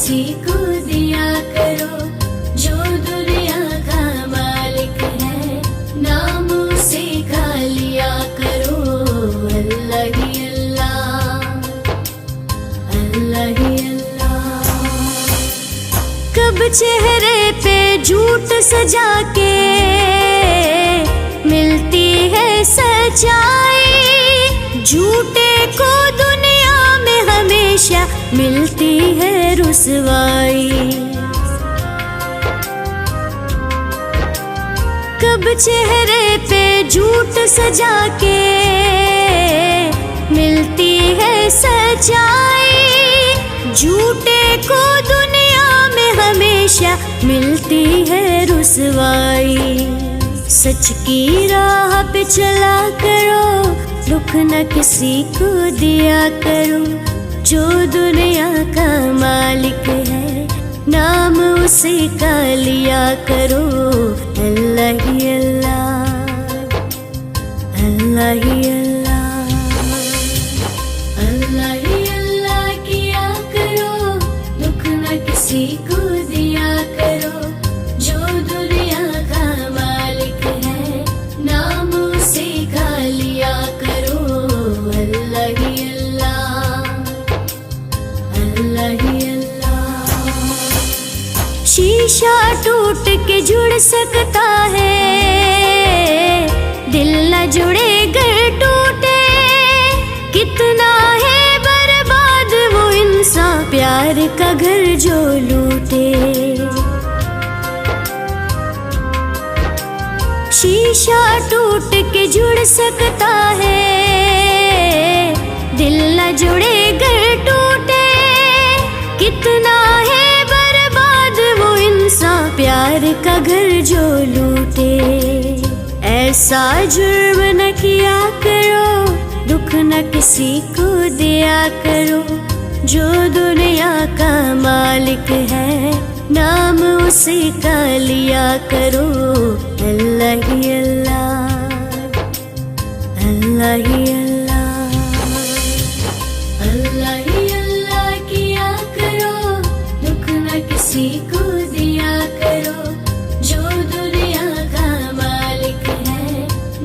किसी को दिया करो, जो दुनिया का मालिक है, नाम उसे का लिया करो। अल्लाह ही अल्लाह, अल्लाह ही अल्लाह। कब चेहरे पे झूठ सजा के मिलती है सच्चाई, झूठे को दुनिया में हमेशा मिलती है रुसवाई। कब चेहरे पे झूठ सजा के मिलती है सच्चाई, झूठे को दुनिया में हमेशा मिलती है रुसवाई। सच की राह पे चला करो, दुख न किसी को दिया करो, जो दुनिया का मालिक है, नाम उसे का लिया करो। अल्लाह ही अल्लाह, अल्लाह ही अल्लाह, अल्लाह ही अल्लाह किया करो, दुख न किसी को दिया करो, जो दुनिया का मालिक है, नाम उसे का लिया करो। अल्लाह ही अल्लाह, अल्लाह ही अल्लाह। शीशा टूट के जुड़ सकता है, दिल न जुड़े घर टूटे। कितना है बर्बाद वो इंसान, प्यार का घर जो लूटे। शीशा टूट के जुड़ सकता है, दिल न जुड़े घर टूटे। कितना है बर्बाद वो इंसान, प्यार का घर जो लूटे। ऐसा जुर्म न किया करो, दुख न किसी को दिया करो, जो दुनिया का मालिक है, नाम उसे का लिया करो। अल्लाह ही अल्लाह, अल्लाह ही अल्लाह, अल्लाह ही अल्लाह किया करो, दुख न किसी को दिया करो, जो दुनिया का मालिक है,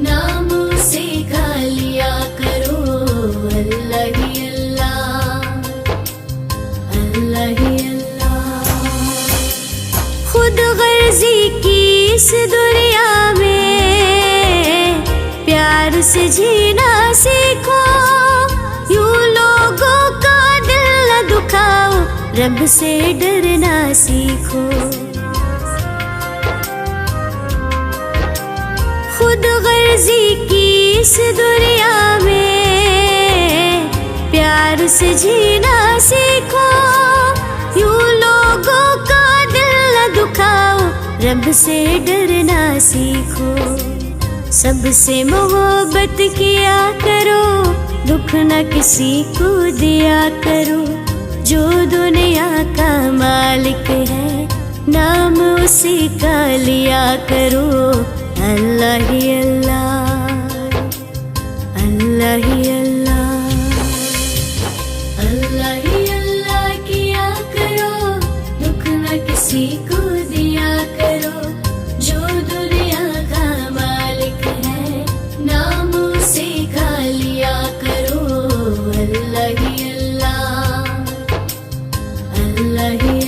नाम उसे का लिया करो। अल्लाह ही अल्लाह, अल्लाह ही अल्लाह। खुद गर्जी की इस दुनिया में प्यार से जीना सीखो, यूं लोगों का दिल न दुखाओ, रब से डरना सीखो। खुद गर्जी की इस दुनिया में प्यार से जीना सीखो, यूं लोगों का दिल न दुखाओ, रब से डरना सीखो। सबसे मोहब्बत किया करो, दुख न किसी को दिया करो, जो दुनिया का मालिक है, नाम उसी का लिया करो। अल्लाह ही अल्लाह, अल्लाह ही अल्लाह, अल्लाह ही अल्लाह किया करो, दुख न किसी को दिया करो, जो दुनिया का मालिक है, नाम उसे का लिया करो। अल्लाह ही अल्लाह, अल्लाह ही